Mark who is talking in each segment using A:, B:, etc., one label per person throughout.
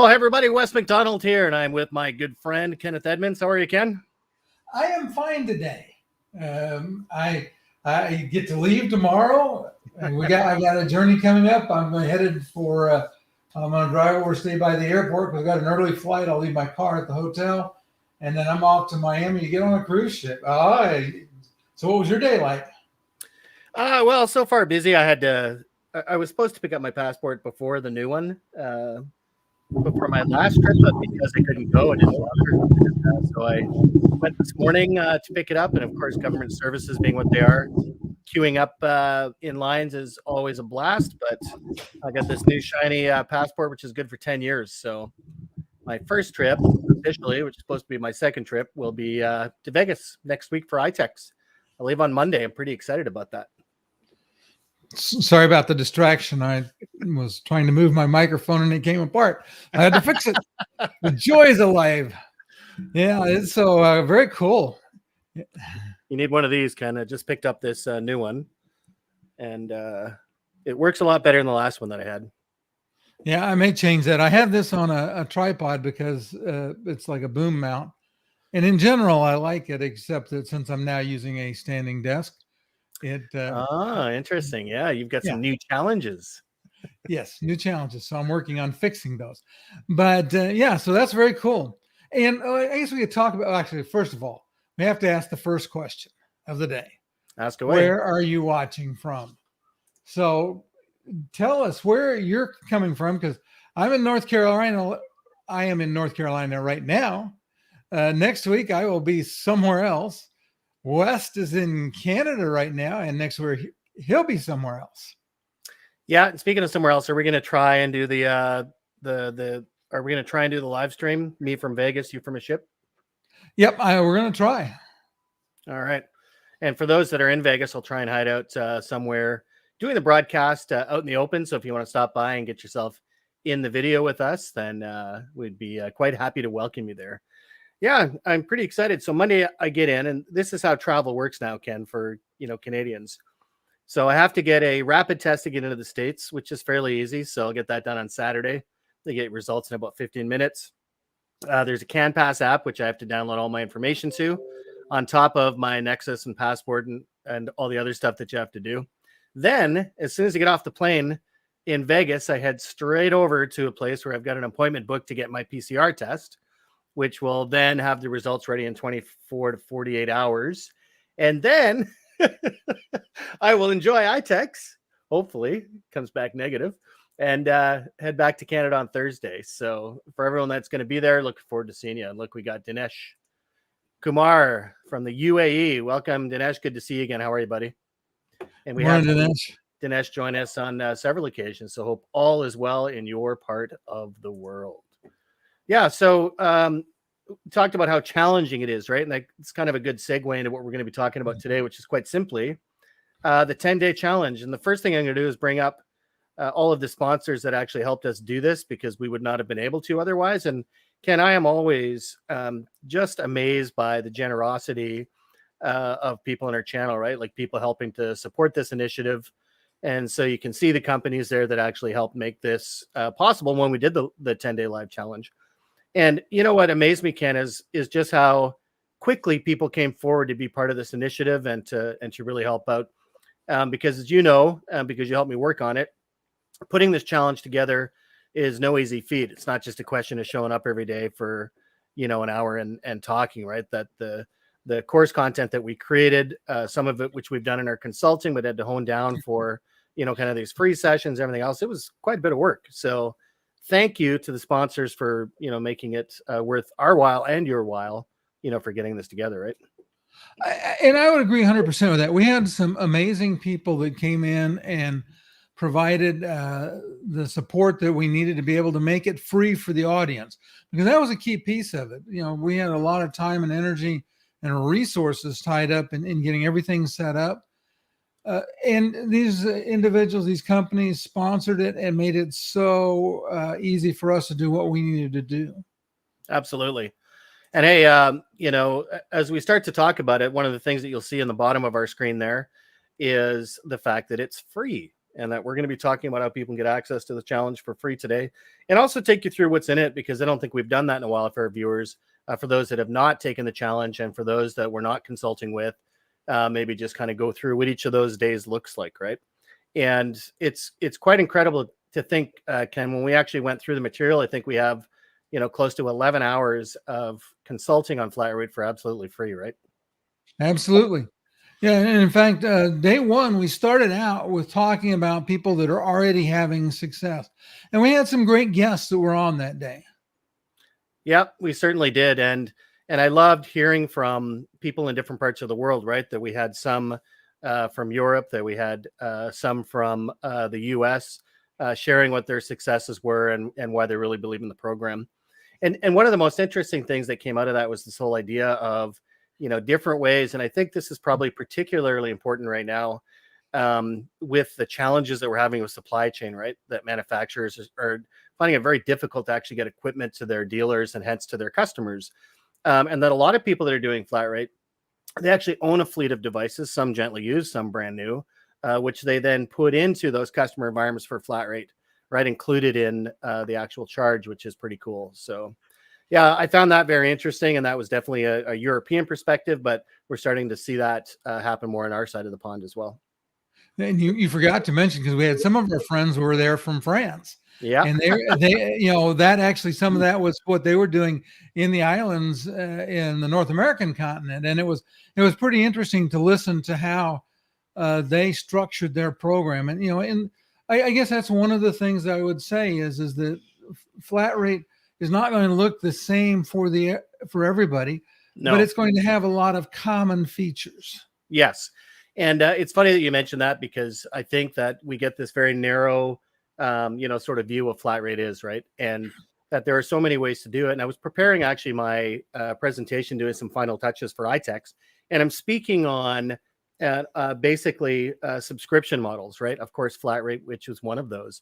A: Well, hey everybody, Wes McDonald here, and I'm with my good friend Kenneth Edmonds. How are you, Ken?
B: I am fine today. I get to leave tomorrow, and I got a journey coming up. I'm headed for. I'm going to drive over, stay by the airport. We've got an early flight. I'll leave my car at the hotel, and then I'm off to Miami to get on a cruise ship. So what was your day like?
A: Well, so far busy. I was supposed to pick up my passport before the new one, before my last trip, but because I couldn't go, I didn't bother. So I went this morning to pick it up, and of course, government services being what they are, queuing up in lines is always a blast. But I got this new shiny passport, which is good for 10 years. So my first trip officially, which is supposed to be my second trip, will be to Vegas next week for ITEX. I leave on Monday. I'm pretty excited about that.
B: Sorry about the distraction. I was trying to move my microphone and it came apart. I had to fix it. The joys of life. Yeah, it's so very cool.
A: You need one of these, Ken. I just picked up this new one, and it works a lot better than the last one that I had.
B: Yeah, I may change that. I have this on a tripod because it's like a boom mount. And in general, I like it, except that since I'm now using a standing desk,
A: interesting. Yeah, you've got some new challenges.
B: Yes, new challenges. So I'm working on fixing those. But yeah, so that's very cool. And I guess we could talk about, actually, first of all, we have to ask the first question of the day.
A: Ask away.
B: Where are you watching from? So tell us where you're coming from, because I'm in North Carolina. I am in North Carolina right now. Next week, I will be somewhere else. West is in Canada right now, and next week he'll be somewhere else.
A: Yeah. And speaking of somewhere else, are we going to try and do are we going to try and do the live stream? Me from Vegas, you from a ship?
B: Yep. We're going to try.
A: All right. And for those that are in Vegas, I'll try and hide out somewhere doing the broadcast out in the open. So if you want to stop by and get yourself in the video with us, then we'd be quite happy to welcome you there. Yeah, I'm pretty excited. So Monday I get in, and this is how travel works now, Ken, for Canadians. So I have to get a rapid test to get into the States, which is fairly easy. So I'll get that done on Saturday. They get results in about 15 minutes. There's a CanPass app, which I have to download all my information to, on top of my Nexus and passport and all the other stuff that you have to do. Then, as soon as I get off the plane in Vegas, I head straight over to a place where I've got an appointment booked to get my PCR test, which will then have the results ready in 24 to 48 hours. And then I will enjoy ITEX, hopefully, comes back negative, and head back to Canada on Thursday. So for everyone that's going to be there, looking forward to seeing you. And look, we got Dinesh Kumar from the UAE. Welcome, Dinesh. Good to see you again. How are you, buddy? And we have Dinesh join us on several occasions. So hope all is well in your part of the world. Yeah, so talked about how challenging it is, right? And it's kind of a good segue into what we're going to be talking about today, which is quite simply the 10-day challenge. And the first thing I'm going to do is bring up all of the sponsors that actually helped us do this, because we would not have been able to otherwise. And Ken, I am always just amazed by the generosity of people in our channel, right? Like people helping to support this initiative. And so you can see the companies there that actually helped make this possible when we did the 10-day live challenge. And you know what amazed me, Ken, is just how quickly people came forward to be part of this initiative and to really help out. Because as you know, because you helped me work on it, putting this challenge together is no easy feat. It's not just a question of showing up every day for an hour and talking, right? That the course content that we created, some of it which we've done in our consulting, but had to hone down for kind of these free sessions, everything else. It was quite a bit of work. So thank you to the sponsors for, making it worth our while and your while, for getting this together, right?
B: And I would agree 100% with that. We had some amazing people that came in and provided the support that we needed to be able to make it free for the audience, because that was a key piece of it. We had a lot of time and energy and resources tied up in getting everything set up. And these individuals, these companies sponsored it and made it so easy for us to do what we needed to do.
A: Absolutely. And hey, as we start to talk about it, one of the things that you'll see in the bottom of our screen there is the fact that it's free, and that we're going to be talking about how people can get access to the challenge for free today, and also take you through what's in it, because I don't think we've done that in a while for our viewers. For those that have not taken the challenge, and for those that we're not consulting with, maybe just kind of go through what each of those days looks like, right? And it's quite incredible to think, Ken, when we actually went through the material, I think we have, close to 11 hours of consulting on flat rate for absolutely free, right?
B: Absolutely. Yeah. And in fact, day one, we started out with talking about people that are already having success. And we had some great guests that were on that day.
A: Yep, we certainly did. And I loved hearing from people in different parts of the world, right? That we had some from Europe, that we had some from the US, sharing what their successes were, and why they really believe in the program. And one of the most interesting things that came out of that was this whole idea of, different ways. And I think this is probably particularly important right now, with the challenges that we're having with supply chain, right? That manufacturers are finding it very difficult to actually get equipment to their dealers and hence to their customers. And that a lot of people that are doing flat rate, they actually own a fleet of devices, some gently used, some brand new, which they then put into those customer environments for flat rate, right? Included in the actual charge, which is pretty cool. So yeah, I found that very interesting. And that was definitely a European perspective, but we're starting to see that happen more on our side of the pond as well.
B: And you forgot to mention, because we had some of our friends who were there from France.
A: Yeah.
B: And they, that actually, some of that was what they were doing in the islands in the North American continent. And it was pretty interesting to listen to how they structured their program. And, I guess that's one of the things I would say is that flat rate is not going to look the same for everybody,
A: No.
B: but it's going to have a lot of common features.
A: Yes. And it's funny that you mentioned that, because I think that we get this very narrow, sort of view of flat rate is, right? And that there are so many ways to do it. And I was preparing actually my presentation, doing some final touches for iTex, and I'm speaking on basically subscription models, right? Of course, flat rate, which is one of those.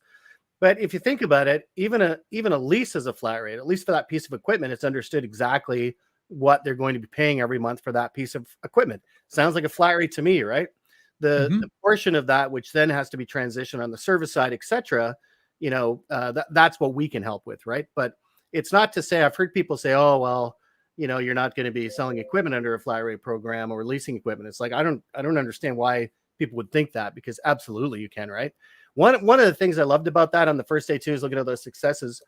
A: But if you think about it, even a lease is a flat rate. At least for that piece of equipment, it's understood exactly what they're going to be paying every month for that piece of equipment. Sounds like a flat rate to me, right? The portion of that which then has to be transitioned on the service side, etc. That's what we can help with, right? But it's not to say, I've heard people say, oh well, you're not going to be selling equipment under a flat rate program or leasing equipment. It's like, I don't understand why people would think that, because absolutely you can, right? One of the things I loved about that on the first day too, is looking at those successes,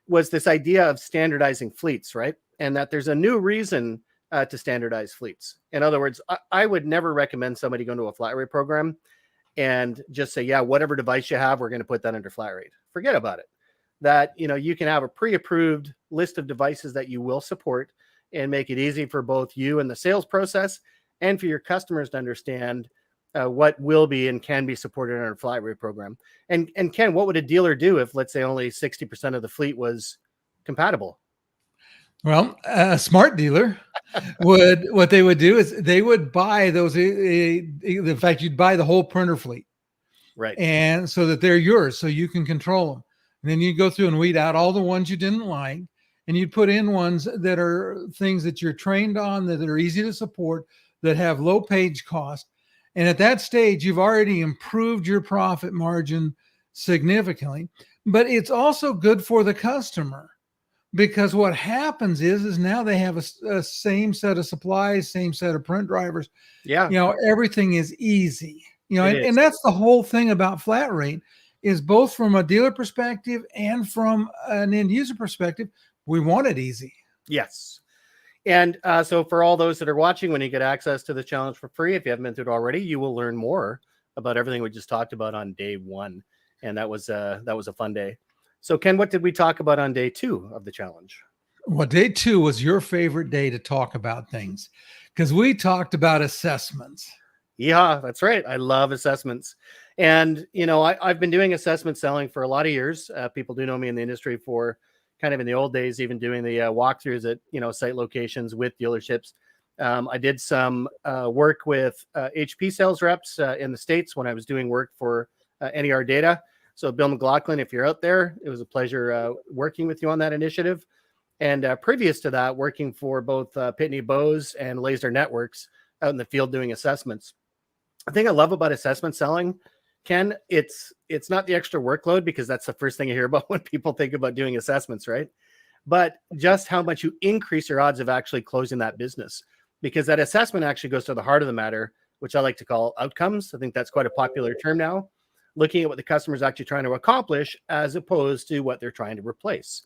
A: was this idea of standardizing fleets, right? And that there's a new reason to standardize fleets. In other words, I would never recommend somebody going to a flat rate program and just say, yeah, whatever device you have, we're going to put that under flat rate. Forget about it. That, you can have a pre-approved list of devices that you will support, and make it easy for both you and the sales process, and for your customers to understand what will be and can be supported in our flat rate program. And Ken, what would a dealer do if, let's say, only 60% of the fleet was compatible?
B: Well, a smart dealer what they would do is they would buy those. In fact, you'd buy the whole printer fleet,
A: Right.
B: and so that they're yours, so you can control them. And then you go through and weed out all the ones you didn't like, and you'd put in ones that are things that you're trained on, that are easy to support, that have low page cost. And at that stage, you've already improved your profit margin significantly. But it's also good for the customer, because what happens is now they have a same set of supplies, same set of print drivers.
A: Yeah.
B: Everything is easy. And that's the whole thing about flat rate, is both from a dealer perspective and from an end user perspective, we want it easy.
A: Yes. And so for all those that are watching, when you get access to the challenge for free, if you haven't been through it already, you will learn more about everything we just talked about on day one. And that was a fun day. So Ken, what did we talk about on day 2 of the challenge?
B: Well, day 2 was your favorite day to talk about things, because we talked about assessments.
A: Yeah, that's right. I love assessments. And, I've been doing assessment selling for a lot of years. People do know me in the industry for kind of in the old days, even doing the walkthroughs at, site locations with dealerships. I did some work with HP sales reps in the States when I was doing work for NER Data. So Bill McLaughlin, if you're out there, it was a pleasure working with you on that initiative. And previous to that, working for both Pitney Bowes and Laser Networks out in the field doing assessments. The thing I love about assessment selling, Ken, it's not the extra workload, because that's the first thing I hear about when people think about doing assessments, right? But just how much you increase your odds of actually closing that business, because that assessment actually goes to the heart of the matter, which I like to call outcomes. I think that's quite a popular term now, looking at what the customer is actually trying to accomplish as opposed to what they're trying to replace.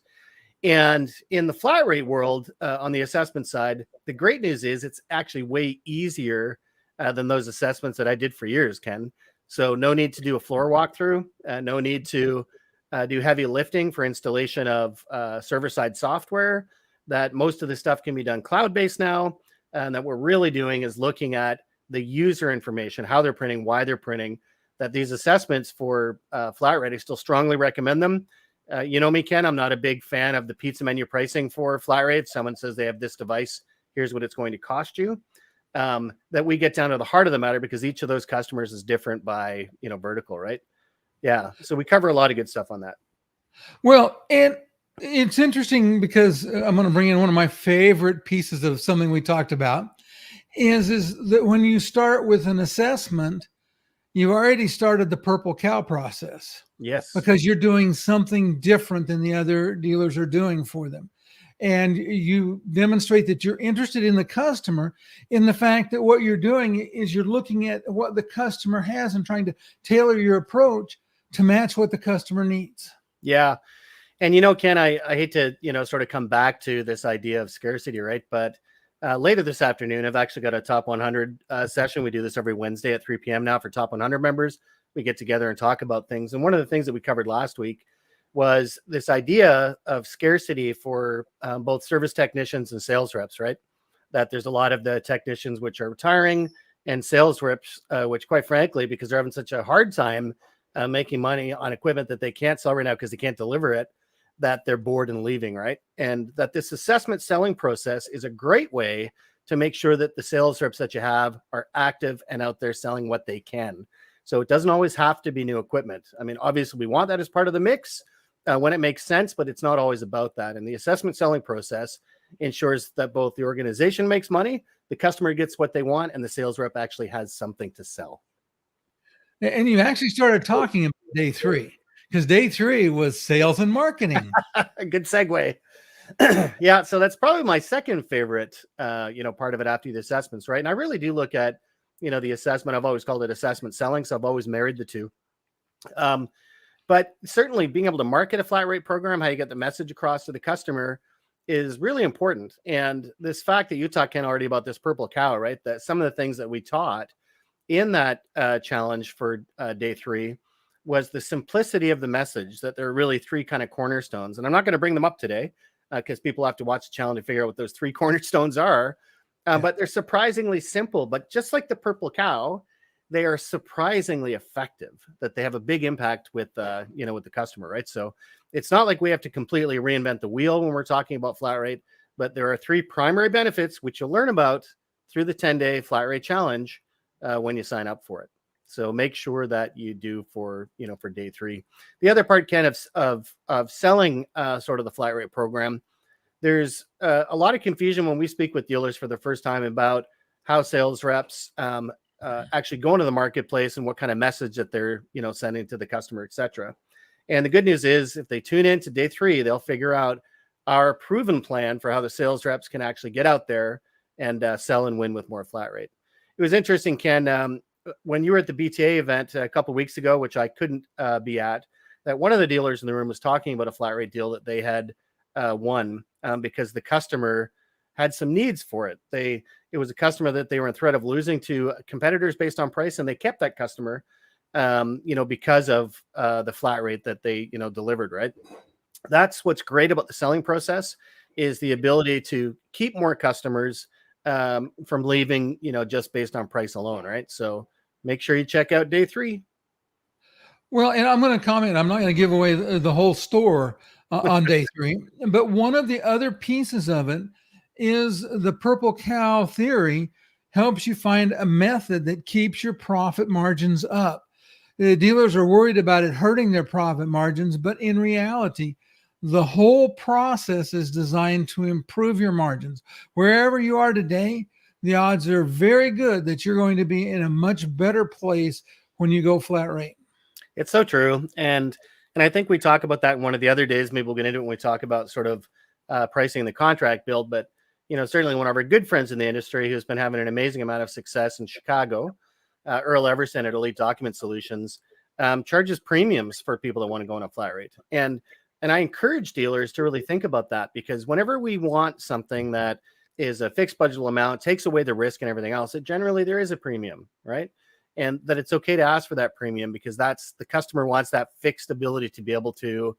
A: And in the flat rate world, on the assessment side, the great news is it's actually way easier than those assessments that I did for years, Ken. So no need to do a floor walkthrough, no need to do heavy lifting for installation of server-side software. That most of the stuff can be done cloud-based now, and that we're really doing is looking at the user information, how they're printing, why they're printing. That these assessments for flat rate, I still strongly recommend them. You know me, Ken, I'm not a big fan of the pizza menu pricing for flat rate. Someone says they have this device, here's what it's going to cost you. That we get down to the heart of the matter, because each of those customers is different by, vertical, right? Yeah. So we cover a lot of good stuff on that.
B: Well, and it's interesting because I'm going to bring in one of my favorite pieces of something we talked about is that when you start with an assessment, you've already started the purple cow process.
A: Yes.
B: Because you're doing something different than the other dealers are doing for them. And you demonstrate that you're interested in the customer, in the fact that what you're doing is you're looking at what the customer has and trying to tailor your approach to match what the customer needs.
A: Yeah. And, Ken, I hate to, sort of come back to this idea of scarcity, right? But later this afternoon, I've actually got a top 100 session. We do this every Wednesday at 3 p.m. now for top 100 members. We get together and talk about things. And one of the things that we covered last week was this idea of scarcity for both service technicians and sales reps, right? That there's a lot of the technicians which are retiring, and sales reps, which quite frankly, because they're having such a hard time making money on equipment that they can't sell right now because they can't deliver it, that they're bored and leaving, right? And that this assessment selling process is a great way to make sure that the sales reps that you have are active and out there selling what they can. So it doesn't always have to be new equipment. I mean, obviously we want that as part of the mix when it makes sense, but it's not always about that. And the assessment selling process ensures that both the organization makes money, the customer gets what they want, and the sales rep actually has something to sell.
B: And you actually started talking about day 3, because day 3 was sales and marketing.
A: Good segue. Yeah, so that's probably my second favorite, part of it after the assessments, right? And I really do look at, the assessment. I've always called it assessment selling, so I've always married the two. But certainly being able to market a flat rate program, how you get the message across to the customer, is really important. And this fact that you talked, Ken, already about this purple cow, right? That some of the things that we taught in that challenge for day 3 was the simplicity of the message, that there are really 3 kind of cornerstones. And I'm not going to bring them up today because people have to watch the challenge to figure out what those 3 cornerstones are. But they're surprisingly simple. But just like the purple cow, they are surprisingly effective, that they have a big impact with, with the customer, right? So it's not like we have to completely reinvent the wheel when we're talking about flat rate, but there are 3 primary benefits, which you'll learn about through the 10-day flat rate challenge when you sign up for it. So make sure that you do for day 3. The other part, Ken, of selling sort of the flat rate program, there's a lot of confusion when we speak with dealers for the first time about how sales reps actually go into the marketplace and what kind of message that they're sending to the customer, etc. And the good news is, if they tune in to day 3, they'll figure out our proven plan for how the sales reps can actually get out there and sell and win with more flat rate. It was interesting, Ken, when you were at the BTA event a couple of weeks ago, which I couldn't be at, that one of the dealers in the room was talking about a flat rate deal that they had won because the customer had some needs for it. It was a customer that they were in threat of losing to competitors based on price, and they kept that customer, because of the flat rate that they delivered. Right. That's what's great about the selling process, is the ability to keep more customers from leaving, just based on price alone. Right. So make sure you check out day 3.
B: Well, and I'm going to comment, I'm not going to give away the whole store on day 3, but one of the other pieces of it is the purple cow theory helps you find a method that keeps your profit margins up. The dealers are worried about it hurting their profit margins, but in reality, the whole process is designed to improve your margins. Wherever you are today, the odds are very good that you're going to be in a much better place when you go flat rate.
A: It's so true. And I think we talk about that in one of the other days. Maybe we'll get into it when we talk about sort of pricing the contract build. But certainly one of our good friends in the industry who's been having an amazing amount of success in Chicago, Earl Everson at Elite Document Solutions, charges premiums for people that want to go on a flat rate. And I encourage dealers to really think about that, because whenever we want something that is a fixed budgetable amount, takes away the risk and everything else, it generally there is a premium, right? And that it's okay to ask for that premium, because that's the customer wants that fixed ability to be able to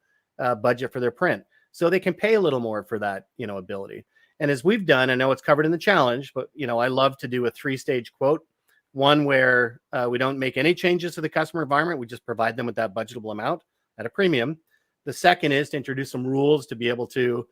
A: budget for their print, so they can pay a little more for that ability. And as we've done, I know it's covered in the challenge, but I love to do a 3-stage quote. One where we don't make any changes to the customer environment, we just provide them with that budgetable amount at a premium. The second is to introduce some rules to be able to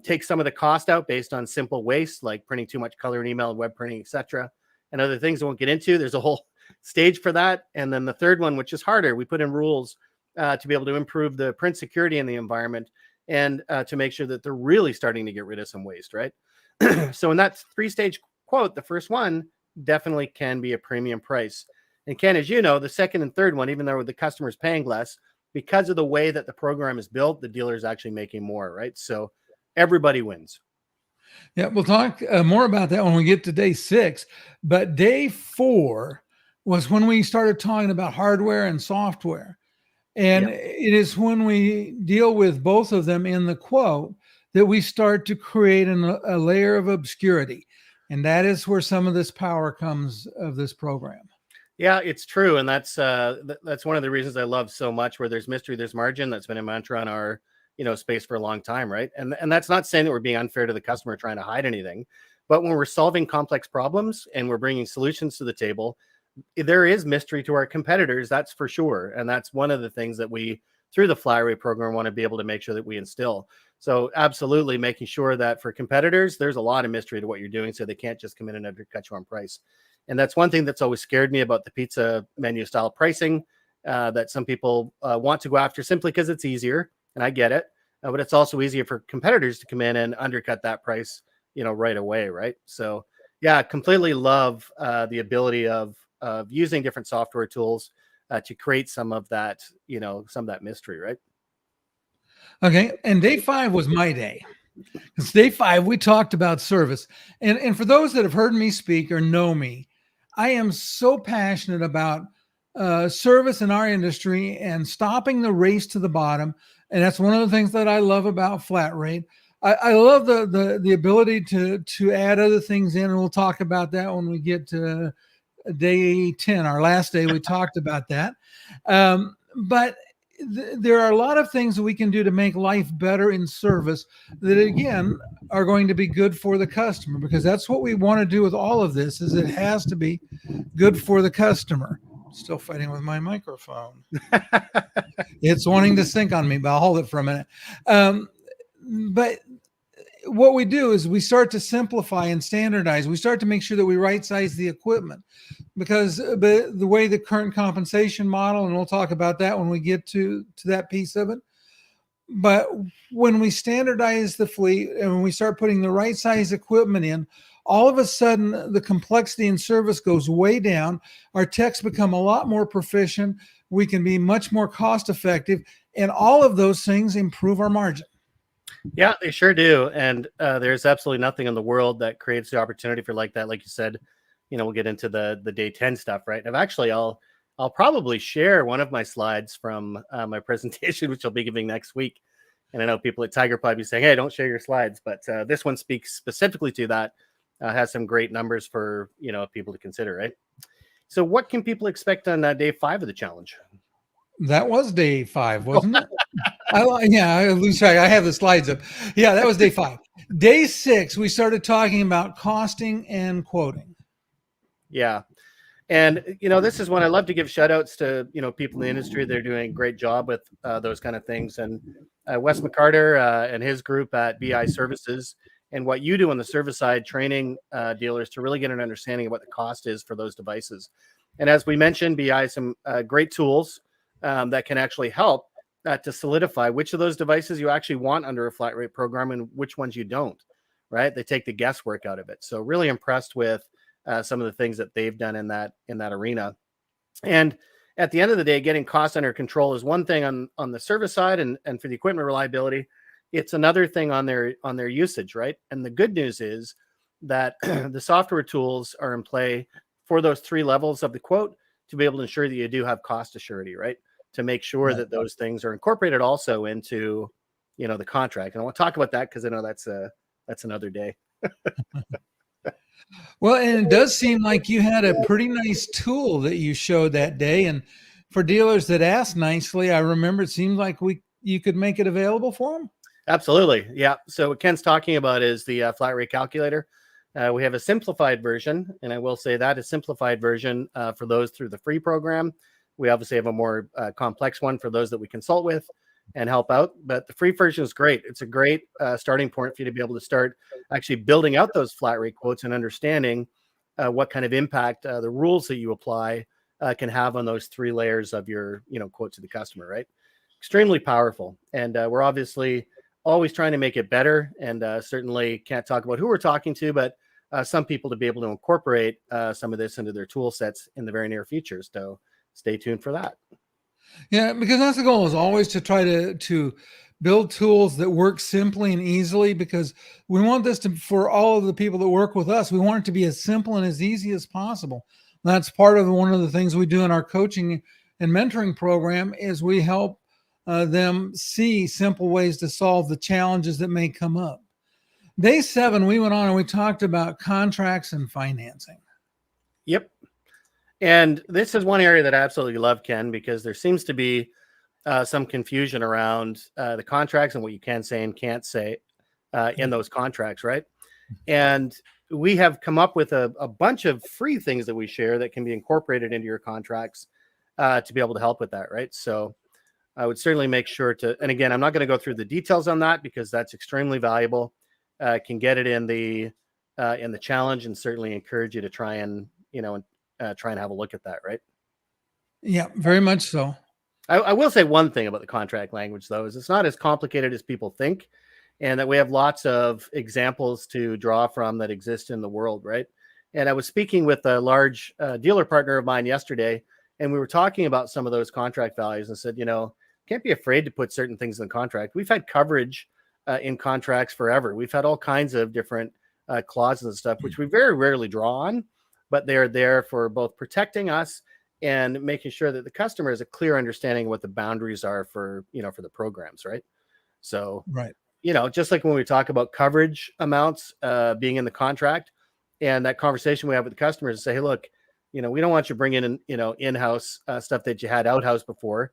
A: take some of the cost out based on simple waste, like printing too much color and email and web printing, etc., and other things I won't get into. There's a whole stage for that. And then the third one, which is harder, we put in rules to be able to improve the print security in the environment, and to make sure that they're really starting to get rid of some waste, right? So in that 3-stage quote, the first one definitely can be a premium price. And Ken, as you know, the second and third one, even though the customer is paying less, because of the way that the program is built, the dealer is actually making more, right? So everybody wins.
B: Yeah, we'll talk more about that when we get to day 6. But day 4 was when we started talking about hardware and software. And it is when we deal with both of them in the quote that we start to create a layer of obscurity. And that is where some of this power comes of this program.
A: Yeah, it's true. And that's one of the reasons I love so much. Where there's mystery, there's margin. That's been a mantra on our space for a long time, right? And that's not saying that we're being unfair to the customer, trying to hide anything. But when we're solving complex problems and we're bringing solutions to the table, there is mystery to our competitors, that's for sure. And that's one of the things that we, through the flat rate program, want to be able to make sure that we instill. So absolutely making sure that for competitors, there's a lot of mystery to what you're doing, so they can't just come in and undercut you on price. And that's one thing that's always scared me about the pizza menu style pricing, that some people want to go after simply because it's easier. And I get it. But it's also easier for competitors to come in and undercut that price, right away. Right. So yeah, completely love the ability of using different software tools to create some of that, some of that mystery. Right.
B: Okay. And day 5 was my day. Because day 5, we talked about service. And for those that have heard me speak or know me, I am so passionate about service in our industry and stopping the race to the bottom. And that's one of the things that I love about flat rate. I love the ability to add other things in, and we'll talk about that when we get to day 10, our last day. We talked about that. But there are a lot of things that we can do to make life better in service that, again, are going to be good for the customer, because that's what we want to do with all of this. Is it has to be good for the customer. Still fighting with my microphone. It's wanting to sync on me, but I'll hold it for a minute. But what we do is we start to simplify and standardize. We start to make sure that we right size the equipment, because the way the current compensation model, and we'll talk about that when we get to that piece of it. But when we standardize the fleet and when we start putting the right size equipment in, all of a sudden the complexity in service goes way down. Our techs become a lot more proficient. We can be much more cost effective, and all of those things improve our margin.
A: Yeah, they sure do. And there's absolutely nothing in the world that creates the opportunity for like that. Like you said, we'll get into the day 10 stuff, right? And actually, I'll probably share one of my slides from my presentation, which I'll be giving next week. And I know people at Tiger probably be saying, hey, don't share your slides. But this one speaks specifically to that, has some great numbers for, people to consider, right? So what can people expect on day 5 of the challenge?
B: That was day 5, wasn't it? I lose track. I have the slides up. Yeah, that was day 5. Day 6, we started talking about costing and quoting.
A: Yeah. And, this is when I love to give shout outs to, people in the industry. They're doing a great job with those kind of things. And Wes McCarter and his group at BI Services, and what you do on the service side, training dealers to really get an understanding of what the cost is for those devices. And as we mentioned, BI has some great tools that can actually help to solidify which of those devices you actually want under a flat rate program and which ones you don't, right? They take the guesswork out of it. So really impressed with some of the things that they've done in that arena. And at the end of the day, getting costs under control is one thing on the service side and for the equipment reliability. It's another thing on their usage, right? And the good news is that the software tools are in play for those 3 levels of the quote to be able to ensure that you do have cost assurity, right? To make sure
B: Right.
A: that those things are incorporated also into, the contract. And I want to talk about that because I know that's another day.
B: Well, and it does seem like you had a pretty nice tool that you showed that day. And for dealers that asked nicely, I remember it seemed like you could make it available for them.
A: Absolutely. Yeah. So what Ken's talking about is the flat rate calculator. We have a simplified version, and I will say that a simplified version for those through the free program. We obviously have a more complex one for those that we consult with and help out. But the free version is great. It's a great starting point for you to be able to start actually building out those flat rate quotes and understanding what kind of impact the rules that you apply can have on those 3 layers of your quote to the customer, right? Extremely powerful. And we're obviously always trying to make it better, and certainly can't talk about who we're talking to, but some people to be able to incorporate some of this into their tool sets in the very near future. So stay tuned for that.
B: Yeah, because that's the goal, is always to try to build tools that work simply and easily, because we want this for all of the people that work with us. We want it to be as simple and as easy as possible. That's part of one of the things we do in our coaching and mentoring program, is we help them see simple ways to solve the challenges that may come up. Day 7, we went on and we talked about contracts and financing.
A: Yep. And this is one area that I absolutely love, Ken, because there seems to be some confusion around the contracts and what you can say and can't say in those contracts, right? And we have come up with a bunch of free things that we share that can be incorporated into your contracts to be able to help with that, right? So I would certainly make sure to, and again, I'm not going to go through the details on that because that's extremely valuable. Can get it in the challenge, and certainly encourage you to try and try and have a look at that, right?
B: Yeah, very much so.
A: I will say one thing about the contract language, though, is it's not as complicated as people think, and that we have lots of examples to draw from that exist in the world, right? And I was speaking with a large dealer partner of mine yesterday, and we were talking about some of those contract values and said, can't be afraid to put certain things in the contract. We've had coverage in contracts forever. We've had all kinds of different clauses and stuff, which we very rarely draw on, but they're there for both protecting us and making sure that the customer has a clear understanding of what the boundaries are for the programs, right? So,
B: Right.
A: just like when we talk about coverage amounts being in the contract, and that conversation we have with the customers and say, hey, look, we don't want you bringing in, in-house stuff that you had out-house before,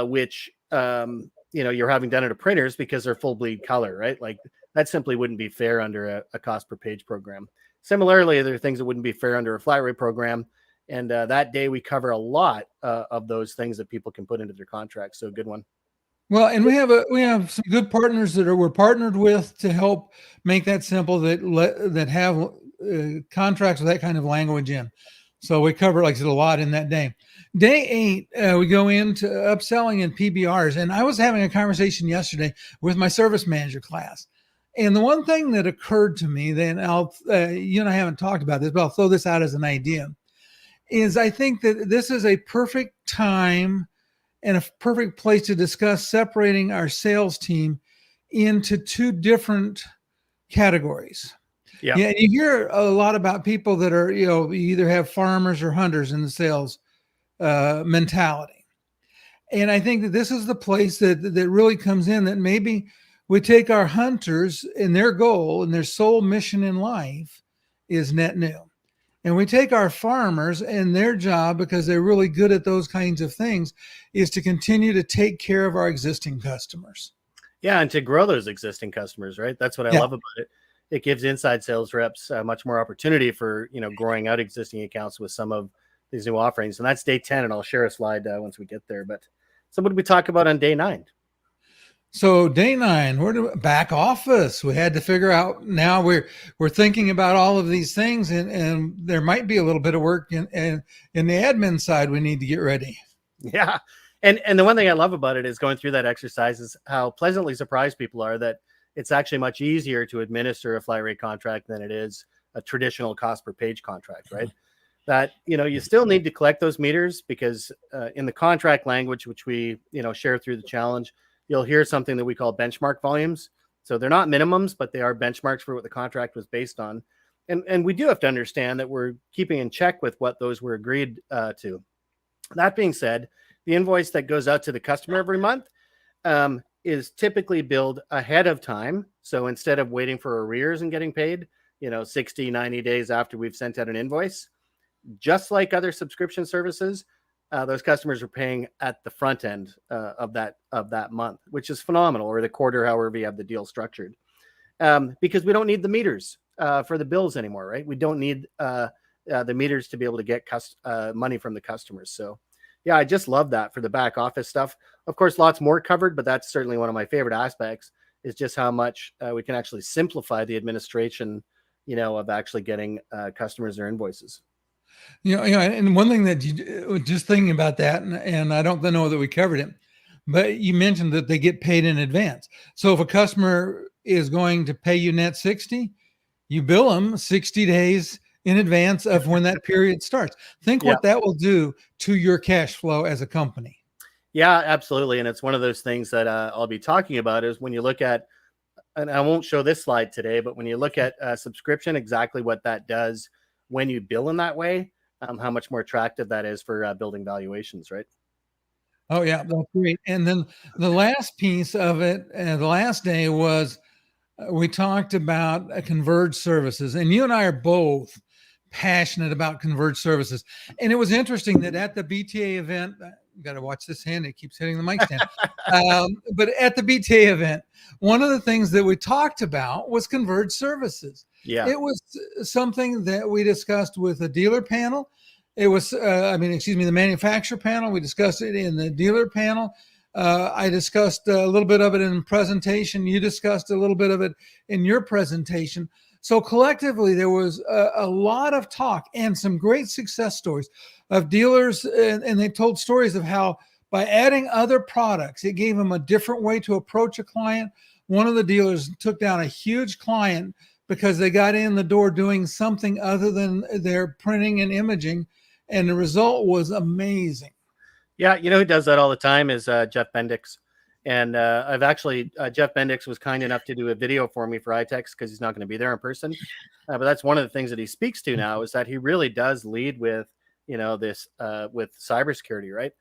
A: which, you're having done at a printers because they're full bleed color, right? Like that simply wouldn't be fair under a cost per page program. Similarly, there are things that wouldn't be fair under a flat rate program. And that day we cover a lot of those things that people can put into their contracts. So good one.
B: Well, and we have some good partners that we're partnered with to help make that simple, that have contracts with that kind of language in. So we cover, like I said, a lot in that day. Day 8, we go into upselling and PBRs. And I was having a conversation yesterday with my service manager class. And the one thing that occurred to me, then you and I haven't talked about this, but I'll throw this out as an idea, is I think that this is a perfect time and a perfect place to discuss separating our sales team into 2 different categories.
A: Yeah.
B: Yeah, and you hear a lot about people that are, you either have farmers or hunters in the sales mentality. And I think that this is the place that really comes in, that maybe we take our hunters and their goal and their sole mission in life is net new. And we take our farmers and their job, because they're really good at those kinds of things, is to continue to take care of our existing customers.
A: Yeah, and to grow those existing customers, right? That's what I love about it. It gives inside sales reps much more opportunity for, growing out existing accounts with some of these new offerings. And that's day 10, and I'll share a slide once we get there. But so what did we talk about on day 9?
B: So day 9, we're back office. We had to figure out, now we're thinking about all of these things, and there might be a little bit of work in the admin side we need to get ready.
A: Yeah. And the one thing I love about it is going through that exercise is how pleasantly surprised people are that it's actually much easier to administer a flat rate contract than it is a traditional cost per page contract, right? that, you still need to collect those meters because in the contract language, which we, share through the challenge, you'll hear something that we call benchmark volumes. So they're not minimums, but they are benchmarks for what the contract was based on. And we do have to understand that we're keeping in check with what those were agreed to. That being said, the invoice that goes out to the customer every month is typically billed ahead of time. So instead of waiting for arrears and getting paid, 60, 90 days after we've sent out an invoice, just like other subscription services, those customers are paying at the front end of that month, which is phenomenal, or the quarter, however you have the deal structured, because we don't need the meters for the bills anymore, right? We don't need the meters to be able to get money from the customers. So yeah, I just love that for the back office stuff. Of course, lots more covered, but that's certainly one of my favorite aspects, is just how much we can actually simplify the administration, of actually getting customers their invoices.
B: And one thing that you just thinking about that, and I don't know that we covered it, but you mentioned that they get paid in advance. So if a customer is going to pay you net 60, you bill them 60 days in advance of when that period starts. Think what that will do to your cash flow as a company.
A: Yeah, absolutely. And it's one of those things that I'll be talking about is when you look at, and I won't show this slide today, but when you look at subscription, exactly what that does when you bill in that way, how much more attractive that is for building valuations, right?
B: Oh yeah, that's great. And then the last piece of it, the last day was we talked about converged services, and you and I are both passionate about converged services. And it was interesting that at the BTA event, got to watch this hand; it keeps hitting the mic stand. But at the BTA event, one of the things that we talked about was converged services.
A: Yeah,
B: it was something that we discussed with a dealer panel. It was, the manufacturer panel. We discussed it in the dealer panel. I discussed a little bit of it in presentation. You discussed a little bit of it in your presentation. So collectively, there was a lot of talk and some great success stories of dealers. And they told stories of how by adding other products, it gave them a different way to approach a client. One of the dealers took down a huge client because they got in the door doing something other than their printing and imaging. And the result was amazing.
A: Yeah, who does that all the time is Jeff Bendix. And I've actually, Jeff Bendix was kind enough to do a video for me for iTex because he's not going to be there in person. But that's one of the things that he speaks to now, is that he really does lead with, this with cybersecurity, right?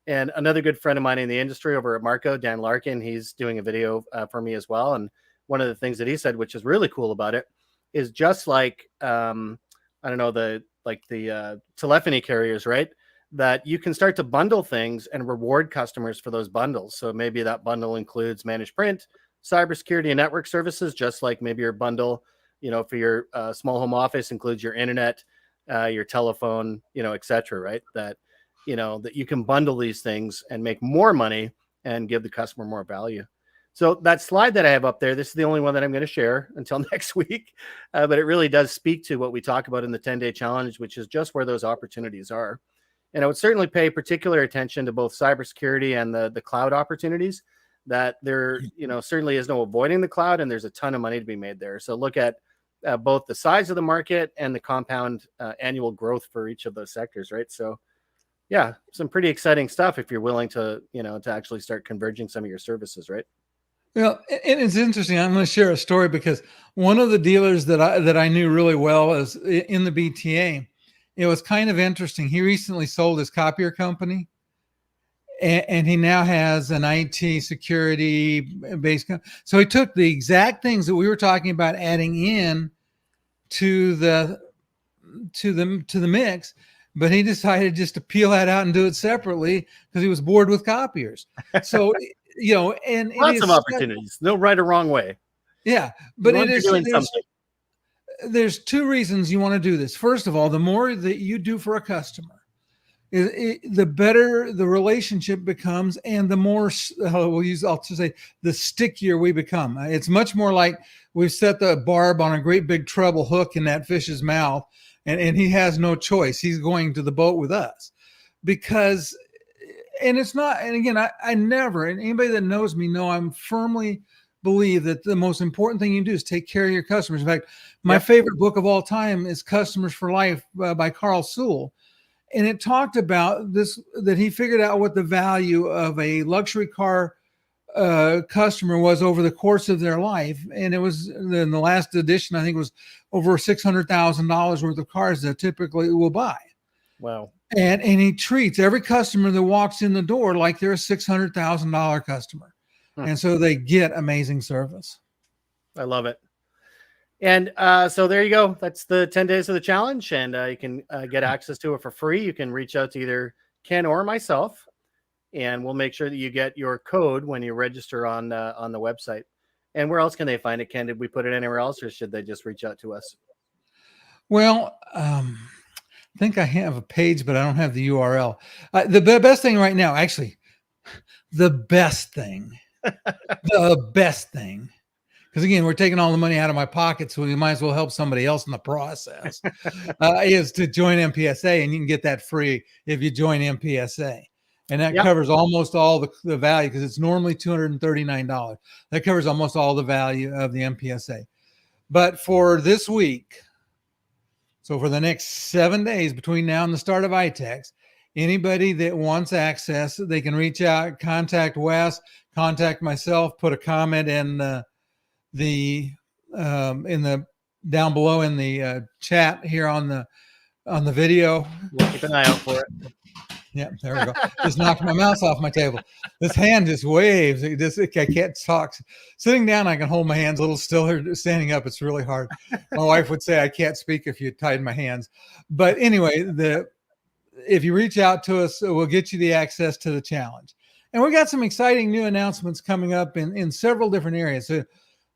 A: And another good friend of mine in the industry over at Marco, Dan Larkin, he's doing a video for me as well. And one of the things that he said, which is really cool about it, is just like, the telephony carriers, right? That you can start to bundle things and reward customers for those bundles. So maybe that bundle includes managed print, cybersecurity, and network services, just like maybe your bundle, for your small home office includes your internet, your telephone, et cetera, right? That you can bundle these things and make more money and give the customer more value. So that slide that I have up there, this is the only one that I'm going to share until next week. But it really does speak to what we talk about in the 10-day challenge, which is just where those opportunities are. And I would certainly pay particular attention to both cybersecurity and the cloud opportunities. That there, certainly is no avoiding the cloud, and there's a ton of money to be made there. So look at both the size of the market and the compound annual growth for each of those sectors, right? So yeah, some pretty exciting stuff if you're willing to, to actually start converging some of your services, right?
B: Well, and it's interesting. I'm going to share a story because one of the dealers that I knew really well is in the BTA. It was kind of interesting. He recently sold his copier company, and he now has an IT security based. So he took the exact things that we were talking about adding in to the mix, but he decided just to peel that out and do it separately because he was bored with copiers. So. And
A: lots of opportunities, no right or wrong way.
B: Yeah, but there's two reasons you want to do this. First of all, the more that you do for a customer, the better the relationship becomes, and the more I'll just say the stickier we become. It's much more like we've set the barb on a great big treble hook in that fish's mouth, and he has no choice. He's going to the boat with us because. And it's not, and again, I never, and anybody that knows me know I'm firmly believe that the most important thing you do is take care of your customers. In fact, my favorite book of all time is Customers for Life by Carl Sewell. And it talked about this, that he figured out what the value of a luxury car customer was over the course of their life. And it was in the last edition, I think it was over $600,000 worth of cars that typically will buy.
A: Wow.
B: And he treats every customer that walks in the door like they're a $600,000 customer. And so they get amazing service.
A: I love it. And so there you go. That's the 10 days of the challenge. And you can get access to it for free. You can reach out to either Ken or myself, and we'll make sure that you get your code when you register on the website. And where else can they find it, Ken? Did we put it anywhere else, or should they just reach out to us?
B: Well, I think I have a page, but I don't have the URL. The best thing right now, actually, the best thing, because again, we're taking all the money out of my pocket, so we might as well help somebody else in the process, is to join MPSA, and you can get that free if you join MPSA. And that covers almost all the value, because it's normally $239. That covers almost all the value of the MPSA. But for this week, so for the next 7 days between now and the start of ITEX, anybody that wants access, they can reach out, contact Wes, contact myself, put a comment in the down below in the chat here on the video.
A: We'll keep an eye out for it.
B: Yeah, there we go. Just knocked my mouse off my table. This hand just waves. I can't talk. Sitting down, I can hold my hands a little stiller. Standing up, it's really hard. My wife would say I can't speak if you tied my hands. But anyway, if you reach out to us, we'll get you the access to the challenge. And we got some exciting new announcements coming up in several different areas. So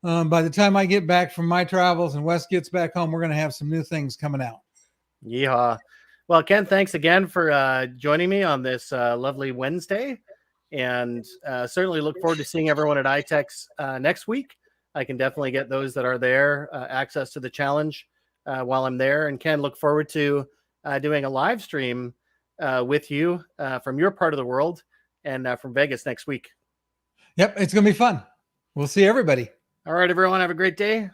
B: by the time I get back from my travels and Wes gets back home, we're going to have some new things coming out.
A: Yeehaw. Well, Ken, thanks again for joining me on this lovely Wednesday, and certainly look forward to seeing everyone at ITEX next week. I can definitely get those that are there access to the challenge while I'm there. And Ken, look forward to doing a live stream with you from your part of the world and from Vegas next week.
B: Yep, it's going to be fun. We'll see everybody.
A: All right, everyone, have a great day.